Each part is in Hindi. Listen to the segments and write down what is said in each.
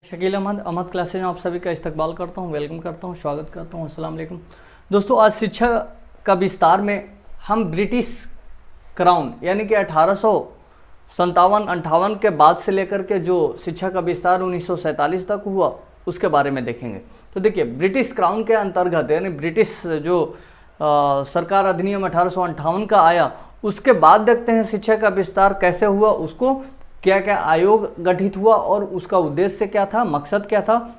शकील अहमद क्लासेज में आप सभी का इस्तकबाल करता हूं, वेलकम करता हूं, स्वागत करता हूं। अस्सलाम वालेकुम दोस्तों। आज शिक्षा का विस्तार में हम ब्रिटिश क्राउन यानी कि 1857-58 के बाद से लेकर के जो शिक्षा का विस्तार 1947 तक हुआ उसके बारे में देखेंगे। तो देखिए, ब्रिटिश क्राउन के अंतर्गत यानी ब्रिटिश जो सरकार अधिनियम 1858 का आया, उसके बाद देखते हैं शिक्षा का विस्तार कैसे हुआ, उसको क्या क्या आयोग गठित हुआ और उसका उद्देश्य क्या था, मकसद क्या था।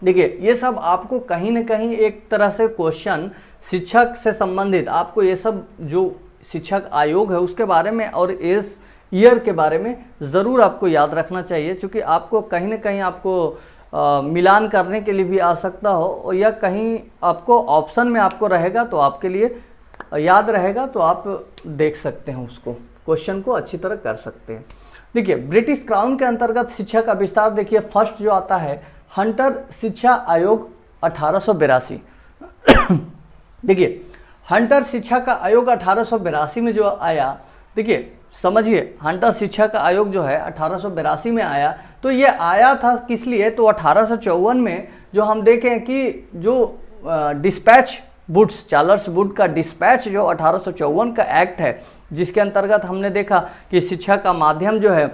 देखिए, ये सब आपको कहीं ना कहीं एक तरह से क्वेश्चन शिक्षक से संबंधित, आपको ये सब जो शिक्षक आयोग है उसके बारे में और इस ईयर के बारे में ज़रूर आपको याद रखना चाहिए, क्योंकि आपको कहीं ना कहीं आपको मिलान करने के लिए भी आ सकता हो, या कहीं आपको ऑप्शन में आपको रहेगा तो आपके लिए याद रहेगा, तो आप देख सकते हैं उसको, क्वेश्चन को अच्छी तरह कर सकते हैं। देखिए, ब्रिटिश क्राउन के अंतर्गत शिक्षा का विस्तार देखिए, फर्स्ट जो आता है हंटर शिक्षा आयोग 1882। देखिए, हंटर शिक्षा का आयोग 1882 में जो आया, देखिए समझिए, हंटर शिक्षा का आयोग जो है 1882 में आया, तो ये आया था किस लिए, तो 1854 में जो हम देखें कि जो डिस्पैच वुड्स, चार्ल्स वुड का डिस्पैच जो 1854 का एक्ट है, जिसके अंतर्गत हमने देखा कि शिक्षा का माध्यम जो है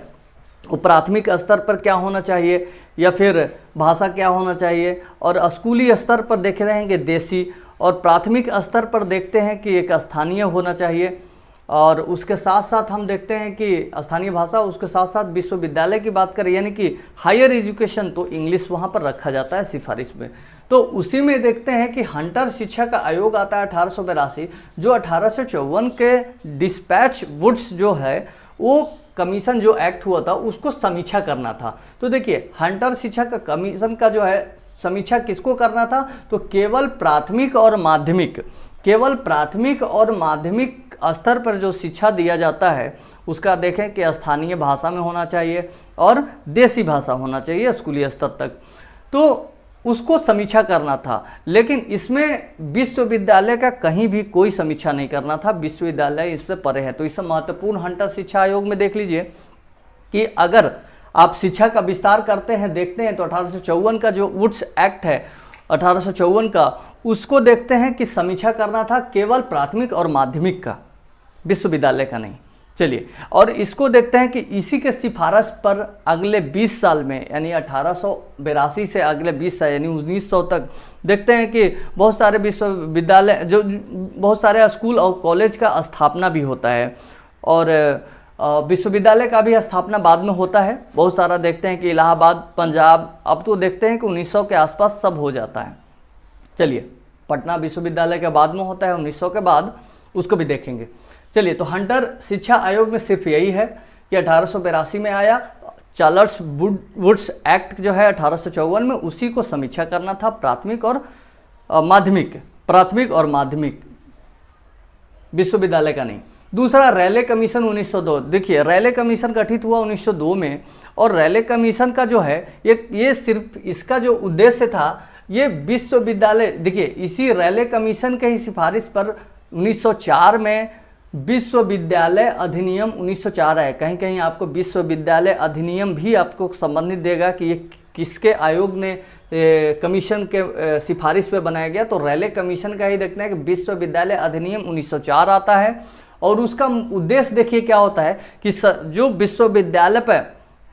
वो प्राथमिक स्तर पर क्या होना चाहिए या फिर भाषा क्या होना चाहिए, और स्कूली स्तर पर देख रहे हैं कि देसी, और प्राथमिक स्तर पर देखते हैं कि एक स्थानीय होना चाहिए, और उसके साथ साथ हम देखते हैं कि स्थानीय भाषा, उसके साथ साथ विश्वविद्यालय की बात करें यानी कि हायर एजुकेशन, तो इंग्लिश वहाँ पर रखा जाता है सिफारिश में। तो उसी में देखते हैं कि हंटर शिक्षा का आयोग आता है 1882, जो 1854 के डिस्पैच वुड्स जो है वो कमीशन जो एक्ट हुआ था उसको समीक्षा करना था। तो देखिए, हंटर शिक्षा का कमीशन का जो है समीक्षा किसको करना था, तो केवल प्राथमिक और माध्यमिक स्तर पर जो शिक्षा दिया जाता है उसका देखें कि स्थानीय भाषा में होना चाहिए और देसी भाषा होना चाहिए स्कूली स्तर तक, तो उसको समीक्षा करना था। लेकिन इसमें विश्वविद्यालय का कहीं भी कोई समीक्षा नहीं करना था, विश्वविद्यालय इससे परे है। तो इससे महत्वपूर्ण हंटर शिक्षा आयोग में देख लीजिए कि अगर आप शिक्षा का विस्तार करते हैं, देखते हैं, तो 1854 का जो वुड्स एक्ट है 1854 का, उसको देखते हैं कि समीक्षा करना था केवल प्राथमिक और माध्यमिक का, विश्वविद्यालय का नहीं। चलिए, और इसको देखते हैं कि इसी के सिफारिश पर अगले 20 साल में यानी 1882 से अगले 20 साल यानी 1900 तक देखते हैं कि बहुत सारे विश्वविद्यालय, जो बहुत सारे स्कूल और कॉलेज का स्थापना भी होता है, और विश्वविद्यालय का भी स्थापना बाद में होता है। बहुत सारा देखते हैं कि इलाहाबाद, पंजाब, अब तो देखते हैं कि 1900 के आसपास सब हो जाता है। चलिए, पटना विश्वविद्यालय के बाद में होता है 1900 के बाद, उसको भी देखेंगे। चलिए, तो हंटर शिक्षा आयोग में सिर्फ यही है कि 1882 में आया, चार्ल्स वुड्स एक्ट जो है 1854 में, उसी को समीक्षा करना था, प्राथमिक और माध्यमिक, विश्वविद्यालय का नहीं। दूसरा, रैले कमीशन 1902। देखिए, रैले कमीशन गठित हुआ 1902 में, और रैले कमीशन का जो है ये सिर्फ इसका जो उद्देश्य था, ये विश्वविद्यालय, देखिए इसी रैले कमीशन के ही सिफारिश पर 1904 में विश्वविद्यालय अधिनियम 1904 है। कहीं कहीं आपको विश्वविद्यालय अधिनियम भी आपको संबंधित देगा कि ये किसके आयोग ने कमीशन के सिफारिश पे बनाया गया, तो रैले कमीशन का ही देखते हैं कि विश्वविद्यालय अधिनियम 1904 आता है, और उसका उद्देश्य देखिए क्या होता है कि जो विश्वविद्यालय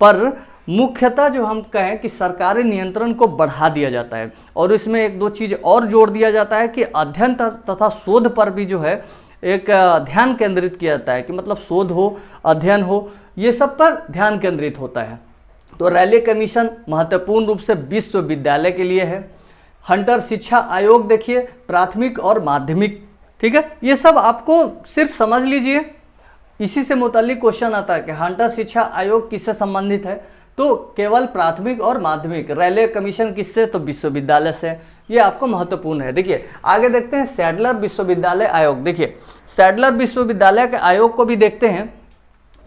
पर मुख्यतः जो हम कहें कि सरकारी नियंत्रण को बढ़ा दिया जाता है, और इसमें एक दो चीज़ और जोड़ दिया जाता है कि अध्ययन तथा शोध पर भी जो है एक ध्यान केंद्रित किया जाता है, कि मतलब शोध हो, अध्ययन हो, ये सब पर ध्यान केंद्रित होता है। तो रैले कमीशन महत्वपूर्ण रूप से विश्वविद्यालय के लिए है। हंटर शिक्षा आयोग देखिए, प्राथमिक और माध्यमिक, ठीक है, ये सब आपको सिर्फ समझ लीजिए। इसी से मुताल्लिक क्वेश्चन आता है कि हंटर शिक्षा आयोग किससे संबंधित है, तो केवल प्राथमिक और माध्यमिक। रैले कमीशन किससे, तो विश्वविद्यालय से। ये आपको महत्वपूर्ण है। देखिए, आगे देखते हैं सैडलर विश्वविद्यालय आयोग। देखिए, सैडलर विश्वविद्यालय के आयोग को भी देखते हैं,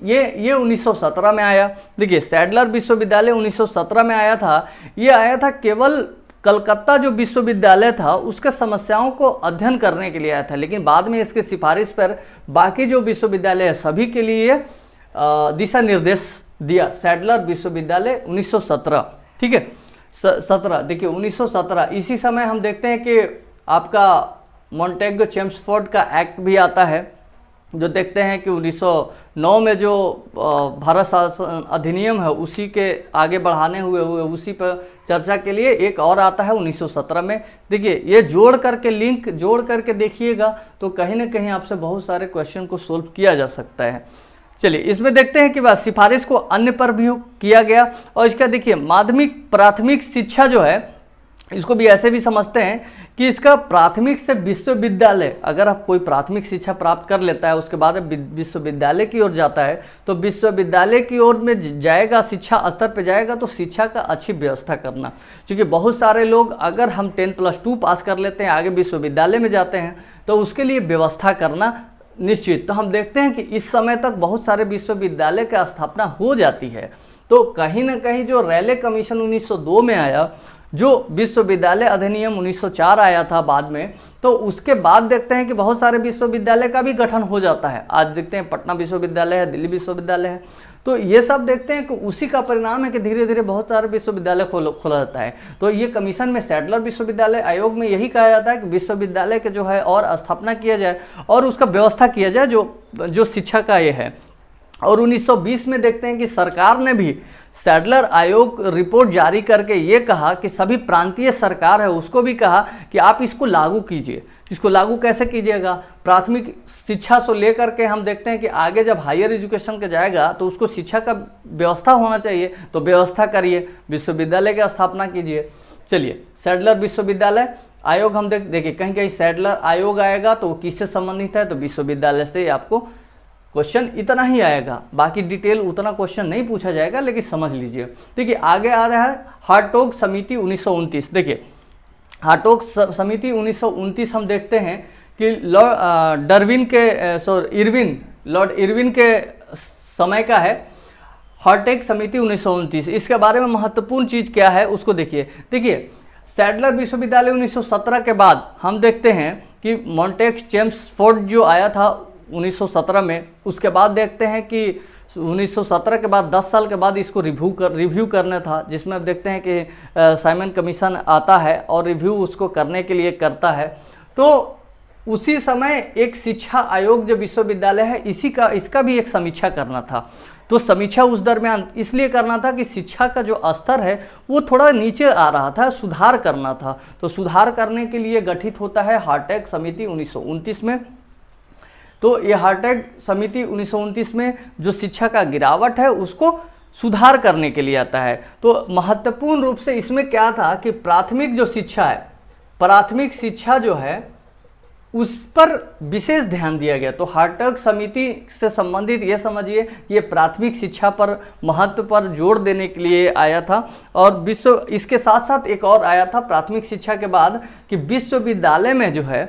ये 1917 में आया। देखिए, सैडलर विश्वविद्यालय 1917 में आया था। ये आया था केवल कलकत्ता जो विश्वविद्यालय था उसके समस्याओं को अध्ययन करने के लिए आया था, लेकिन बाद में इसके सिफारिश पर बाकी जो विश्वविद्यालय है सभी के लिए दिशा निर्देश दिया। सैडलर विश्वविद्यालय 1917। ठीक है। 17 देखिए 1917, इसी समय हम देखते हैं कि आपका मॉन्टेगो चेम्सफोर्ड का एक्ट भी आता है, जो देखते हैं कि 1909 में जो भारत शासन अधिनियम है उसी के आगे बढ़ाने हुए उसी पर चर्चा के लिए एक और आता है 1917 में। देखिए ये जोड़ करके, लिंक जोड़ करके देखिएगा तो कहीं ना कहीं आपसे बहुत सारे क्वेश्चन को सोल्व किया जा सकता है। चलिए इसमें देखते हैं कि बात सिफारिश को अन्य पर भी किया गया। और इसका देखिए माध्यमिक प्राथमिक शिक्षा जो है इसको भी ऐसे भी समझते हैं कि इसका प्राथमिक से विश्वविद्यालय, अगर आप कोई प्राथमिक शिक्षा प्राप्त कर लेता है उसके बाद विश्वविद्यालय की ओर जाता है तो विश्वविद्यालय की ओर में जाएगा, शिक्षा स्तर पे जाएगा तो शिक्षा का अच्छी व्यवस्था करना। क्योंकि बहुत सारे लोग अगर हम 10+2 पास कर लेते हैं आगे विश्वविद्यालय में जाते हैं तो उसके लिए व्यवस्था करना निश्चित। तो हम देखते हैं कि इस समय तक बहुत सारे विश्वविद्यालय की स्थापना हो जाती है। तो कहीं ना कहीं जो रैले कमीशन 1902 में आया, जो विश्वविद्यालय अधिनियम 1904 आया था बाद में, तो उसके बाद देखते हैं कि बहुत सारे विश्वविद्यालय का भी गठन हो जाता है। आज देखते हैं पटना विश्वविद्यालय है, दिल्ली विश्वविद्यालय है, तो ये सब देखते हैं कि उसी का परिणाम है कि धीरे धीरे बहुत सारे विश्वविद्यालय खोला जाता है। तो ये कमीशन में सैडलर विश्वविद्यालय आयोग में यही कहा जाता है कि विश्वविद्यालय के जो है और स्थापना किया जाए और उसका व्यवस्था किया जाए जो शिक्षा का ये है। और 1920 में देखते हैं कि सरकार ने भी सैडलर आयोग रिपोर्ट जारी करके ये कहा कि सभी प्रांतीय सरकार है उसको भी कहा कि आप इसको लागू कीजिए। इसको लागू कैसे कीजिएगा? प्राथमिक शिक्षा से लेकर के हम देखते हैं कि आगे जब हायर एजुकेशन के जाएगा तो उसको शिक्षा का व्यवस्था होना चाहिए, तो व्यवस्था करिए, विश्वविद्यालय की स्थापना कीजिए। चलिए सैडलर विश्वविद्यालय आयोग हम देखिए कहीं कहीं सैडलर आयोग आएगा तो वो किससे संबंधित है, तो विश्वविद्यालय से आपको क्वेश्चन इतना ही आएगा, बाकी डिटेल उतना क्वेश्चन नहीं पूछा जाएगा, लेकिन समझ लीजिए। देखिए आगे आ रहा है हार्टोग समिति 1929। देखिए हार्टोग समिति 1929 हम देखते हैं कि लॉर्ड इरविन के समय का है। हार्टोग समिति 1929, इसके बारे में महत्वपूर्ण चीज़ क्या है उसको देखिए सैडलर विश्वविद्यालय 1917 के बाद हम देखते हैं कि मॉन्टेगो चेम्सफोर्ड जो आया था 1917 में, उसके बाद देखते हैं कि 1917 के बाद 10 साल के बाद इसको रिव्यू करना था, जिसमें अब देखते हैं कि साइमन कमीशन आता है और रिव्यू उसको करने के लिए करता है। तो उसी समय एक शिक्षा आयोग जो विश्वविद्यालय है इसका भी एक समीक्षा करना था। तो समीक्षा उस दरमियान इसलिए करना था कि शिक्षा का जो स्तर है वो थोड़ा नीचे आ रहा था, सुधार करना था। तो सुधार करने के लिए गठित होता है हार्टोग समिति 1929 में। तो ये हार्टोग समिति 1929 में जो शिक्षा का गिरावट है उसको सुधार करने के लिए आता है। तो महत्वपूर्ण रूप से इसमें क्या था कि प्राथमिक जो शिक्षा है, प्राथमिक शिक्षा जो है उस पर विशेष ध्यान दिया गया। तो हार्टोग समिति से संबंधित ये समझिए कि ये प्राथमिक शिक्षा पर महत्व पर जोर देने के लिए आया था। और इसके साथ साथ एक और आया था प्राथमिक शिक्षा के बाद कि विश्वविद्यालय में जो है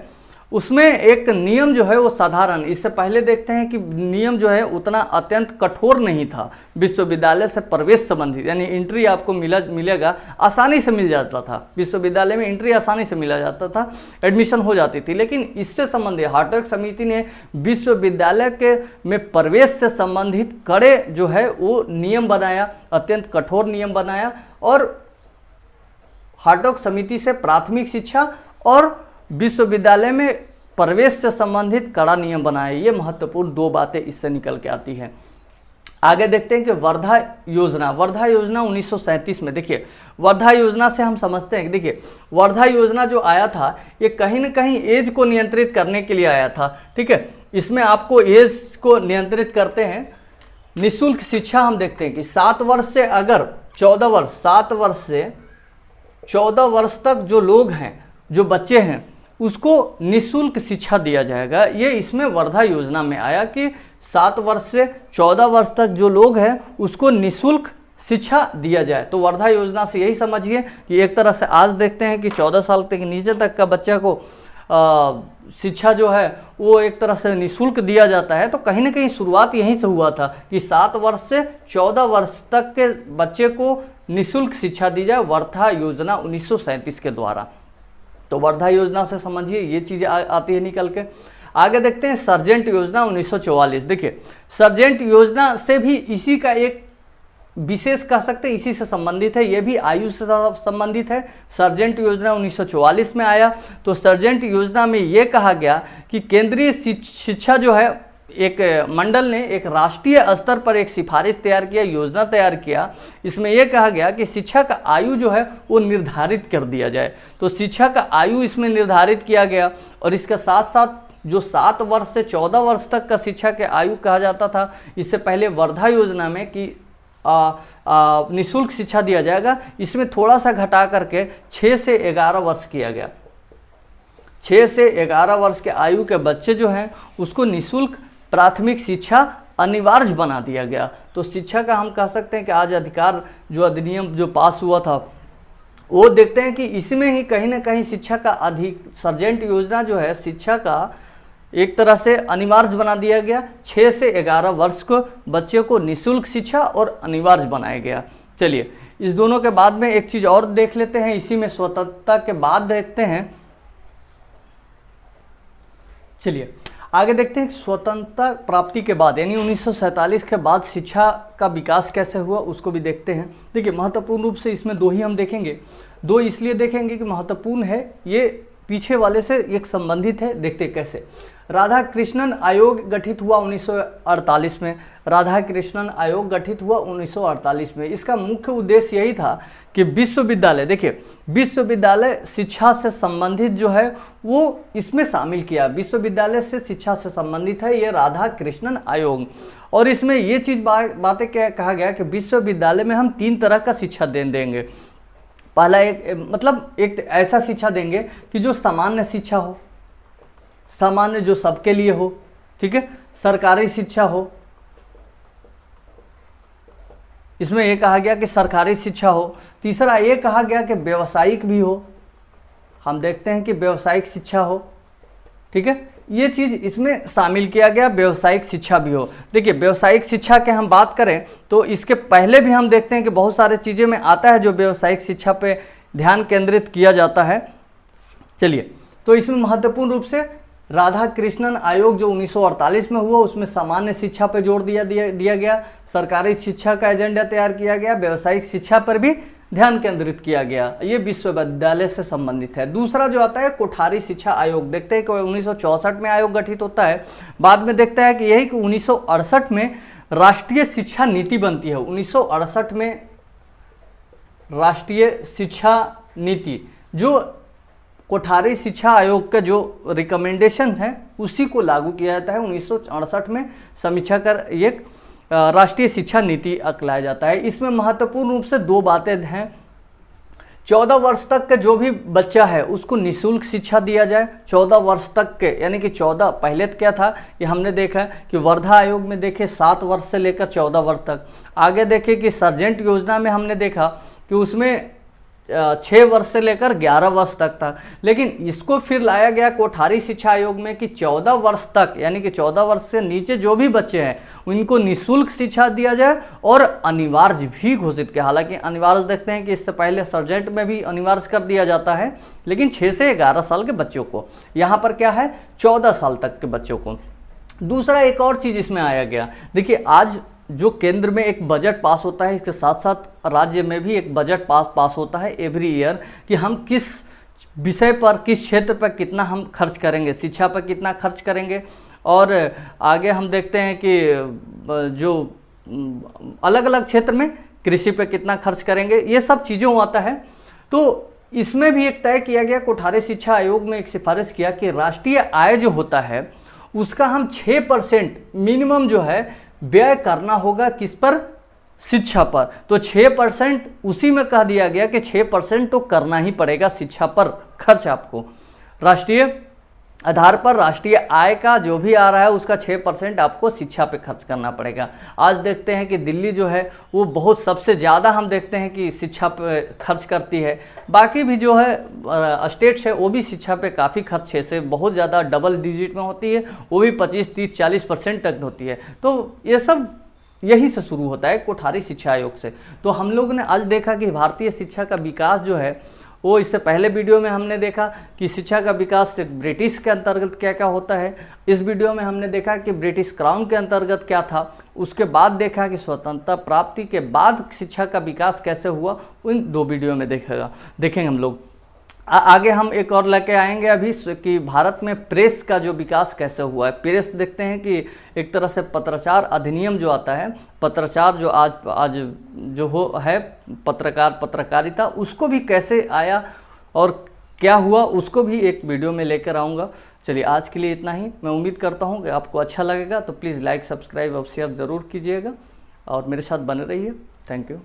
उसमें एक नियम जो है वो साधारण, इससे पहले देखते हैं कि नियम जो है उतना अत्यंत कठोर नहीं था विश्वविद्यालय से प्रवेश संबंधित, यानी एंट्री आपको मिलेगा आसानी से मिल जाता था, विश्वविद्यालय में एंट्री आसानी से मिला जाता था, एडमिशन हो जाती थी। लेकिन इससे संबंधित हार्टोग समिति ने विश्वविद्यालय के में प्रवेश से संबंधित कड़े जो है वो नियम बनाया, अत्यंत कठोर नियम बनाया। और हार्टोग समिति से प्राथमिक शिक्षा और विश्वविद्यालय में प्रवेश से संबंधित कड़ा नियम बनाए। ये महत्वपूर्ण दो बातें इससे निकल के आती हैं। आगे देखते हैं कि वर्धा योजना 1937 में। देखिए वर्धा योजना से हम समझते हैं कि देखिए वर्धा योजना जो आया था ये कहीं ना कहीं एज को नियंत्रित करने के लिए आया था। ठीक है, इसमें आपको एज को नियंत्रित करते हैं। निःशुल्क शिक्षा हम देखते हैं कि 7 वर्ष से अगर 14 वर्ष 7 वर्ष से 14 वर्ष तक जो लोग हैं, जो बच्चे हैं, उसको निःशुल्क शिक्षा दिया जाएगा। ये इसमें वर्धा योजना में आया कि 7 वर्ष से 14 वर्ष तक जो लोग हैं उसको निःशुल्क शिक्षा दिया जाए। तो वर्धा योजना से यही समझिए कि एक तरह से आज देखते हैं कि 14 साल तक नीचे तक का बच्चा को शिक्षा जो है वो एक तरह से निःशुल्क दिया जाता है। तो कहीं ना कहीं शुरुआत यहीं से हुआ था कि 7 वर्ष से 14 वर्ष तक के बच्चे को निःशुल्क शिक्षा दी जाए, वर्धा योजना 1937 के द्वारा। तो वर्धा योजना से समझिए ये चीज़ें आती है निकल के। आगे देखते हैं सर्जेंट योजना 1944। देखिए सर्जेंट योजना से भी इसी का एक विशेष कह सकते हैं इसी से संबंधित है, ये भी आयु से संबंधित है। सर्जेंट योजना 1944 में आया। तो सर्जेंट योजना में ये कहा गया कि केंद्रीय शिक्षा जो है, एक मंडल ने एक राष्ट्रीय स्तर पर एक सिफारिश तैयार किया, योजना तैयार किया। इसमें यह कहा गया कि शिक्षा का आयु जो है वो निर्धारित कर दिया जाए। तो शिक्षा का आयु इसमें निर्धारित किया गया और इसके साथ साथ जो 7 वर्ष से 14 वर्ष तक का शिक्षा के आयु कहा जाता था, इससे पहले वर्धा योजना में कि निःशुल्क शिक्षा दिया जाएगा, इसमें थोड़ा सा घटा करके 6 से 11 वर्ष किया गया। 6 से 11 वर्ष के आयु के बच्चे जो हैं उसको निःशुल्क प्राथमिक शिक्षा अनिवार्य बना दिया गया। तो शिक्षा का हम कह सकते हैं कि आज अधिकार जो अधिनियम जो पास हुआ था, वो देखते हैं कि इसमें ही कहीं ना कहीं शिक्षा का सर्जेंट योजना जो है शिक्षा का एक तरह से अनिवार्य बना दिया गया। 6 से 11 वर्ष को बच्चे को निःशुल्क शिक्षा और अनिवार्य बनाया गया। चलिए इस दोनों के बाद में एक चीज़ और देख लेते हैं, इसी में स्वतंत्रता के बाद देखते हैं। चलिए आगे देखते हैं स्वतंत्रता प्राप्ति के बाद यानी 1947 के बाद शिक्षा का विकास कैसे हुआ उसको भी देखते हैं। देखिए महत्वपूर्ण रूप से इसमें 2 ही हम देखेंगे। 2 इसलिए देखेंगे कि महत्वपूर्ण है, ये पीछे वाले से एक संबंधित है। देखते कैसे। राधा कृष्णन आयोग गठित हुआ 1948 में। राधा कृष्णन आयोग गठित हुआ 1948 में। इसका मुख्य उद्देश्य यही था कि विश्वविद्यालय, देखिए विश्वविद्यालय शिक्षा से संबंधित जो है वो इसमें शामिल किया। विश्वविद्यालय से शिक्षा से संबंधित है ये राधा कृष्णन आयोग। और इसमें ये चीज़ बातें क्या कहा गया कि विश्वविद्यालय में हम 3 तरह का शिक्षा देंगे। पहला एक ऐसा शिक्षा देंगे कि जो सामान्य शिक्षा हो, सामान्य जो सबके लिए हो, ठीक है, सरकारी शिक्षा हो। इसमें यह कहा गया कि सरकारी शिक्षा हो। तीसरा ये कहा गया कि व्यावसायिक भी हो, हम देखते हैं कि व्यावसायिक शिक्षा हो, ठीक है, ये चीज़ इसमें शामिल किया गया, व्यावसायिक शिक्षा भी हो। देखिए व्यावसायिक शिक्षा के हम बात करें तो इसके पहले भी हम देखते हैं कि बहुत सारे चीज़ें में आता है जो व्यावसायिक शिक्षा पे ध्यान केंद्रित किया जाता है। चलिए तो इसमें महत्वपूर्ण रूप से राधा कृष्णन आयोग जो 1948 में हुआ उसमें सामान्य शिक्षा पर जोर दिया गया, सरकारी शिक्षा का एजेंडा तैयार किया गया, व्यावसायिक शिक्षा पर भी ध्यान केंद्रित किया गया। ये विश्वविद्यालय से संबंधित है। दूसरा जो आता है कोठारी शिक्षा आयोग, देखते हैं कि 1964 में आयोग गठित होता है। बाद में देखता है कि यही कि 1968 में राष्ट्रीय शिक्षा नीति बनती है। 1968 में राष्ट्रीय शिक्षा नीति जो कोठारी शिक्षा आयोग का जो रिकमेंडेशन है उसी को लागू किया जाता है। 1968 में समीक्षा कर एक राष्ट्रीय शिक्षा नीति लाया जाता है। इसमें महत्वपूर्ण रूप से 2 बातें हैं। 14 वर्ष तक का जो भी बच्चा है उसको निःशुल्क शिक्षा दिया जाए। 14 वर्ष तक के यानी कि 14, पहले तो क्या था ये हमने देखा कि वर्धा आयोग में देखे 7 वर्ष से लेकर 14 वर्ष तक। आगे देखे कि सर्जेंट योजना में हमने देखा कि उसमें 6 वर्ष से लेकर 11 वर्ष तक था। लेकिन इसको फिर लाया गया कोठारी शिक्षा आयोग में कि 14 वर्ष तक यानी कि 14 वर्ष से नीचे जो भी बच्चे हैं उनको निःशुल्क शिक्षा दिया जाए और अनिवार्य भी घोषित किया। हालांकि अनिवार्य देखते हैं कि इससे पहले सर्जेंट में भी अनिवार्य कर दिया जाता है, लेकिन 6 से 11 साल के बच्चों को, यहाँ पर क्या है 14 साल तक के बच्चों को। दूसरा एक और चीज़ इसमें आया गया, देखिए आज जो केंद्र में एक बजट पास होता है, इसके साथ साथ राज्य में भी एक बजट पास होता है एवरी ईयर कि हम किस विषय पर, किस क्षेत्र पर कितना हम खर्च करेंगे, शिक्षा पर कितना खर्च करेंगे। और आगे हम देखते हैं कि जो अलग अलग क्षेत्र में कृषि पर कितना खर्च करेंगे, ये सब चीज़ों आता है। तो इसमें भी एक तय किया गया, कोठारी शिक्षा आयोग में एक सिफारिश किया कि राष्ट्रीय आय जो होता है उसका हम 6% मिनिमम जो है व्यय करना होगा, किस पर, शिक्षा पर। तो 6% उसी में कह दिया गया कि 6% तो करना ही पड़ेगा शिक्षा पर खर्च आपको। राष्ट्रीय आधार पर राष्ट्रीय आय का जो भी आ रहा है उसका 6% आपको शिक्षा पे खर्च करना पड़ेगा। आज देखते हैं कि दिल्ली जो है वो बहुत सबसे ज़्यादा हम देखते हैं कि शिक्षा पे खर्च करती है। बाकी भी जो है स्टेट्स है वो भी शिक्षा पे काफ़ी खर्च है, से बहुत ज़्यादा डबल डिजिट में होती है, वो भी 25, 30, 40% तक होती है। तो ये सब यही से शुरू होता है कोठारी शिक्षा आयोग से। तो हम लोग ने आज देखा कि भारतीय शिक्षा का विकास जो है वो इससे पहले वीडियो में हमने देखा कि शिक्षा का विकास ब्रिटिश के अंतर्गत क्या क्या होता है। इस वीडियो में हमने देखा कि ब्रिटिश क्राउन के अंतर्गत क्या था। उसके बाद देखा कि स्वतंत्रता प्राप्ति के बाद शिक्षा का विकास कैसे हुआ। उन 2 वीडियो में देखेंगे हम लोग। आगे हम एक और लेके आएंगे अभी कि भारत में प्रेस का जो विकास कैसे हुआ है। प्रेस देखते हैं कि एक तरह से पत्राचार अधिनियम जो आता है, पत्राचार जो आज जो है पत्रकारिता, उसको भी कैसे आया और क्या हुआ, उसको भी एक वीडियो में लेकर आऊँगा। चलिए आज के लिए इतना ही। मैं उम्मीद करता हूँ कि आपको अच्छा लगेगा, तो प्लीज़ लाइक, सब्सक्राइब और शेयर ज़रूर कीजिएगा और मेरे साथ बने रहिए। Thank you.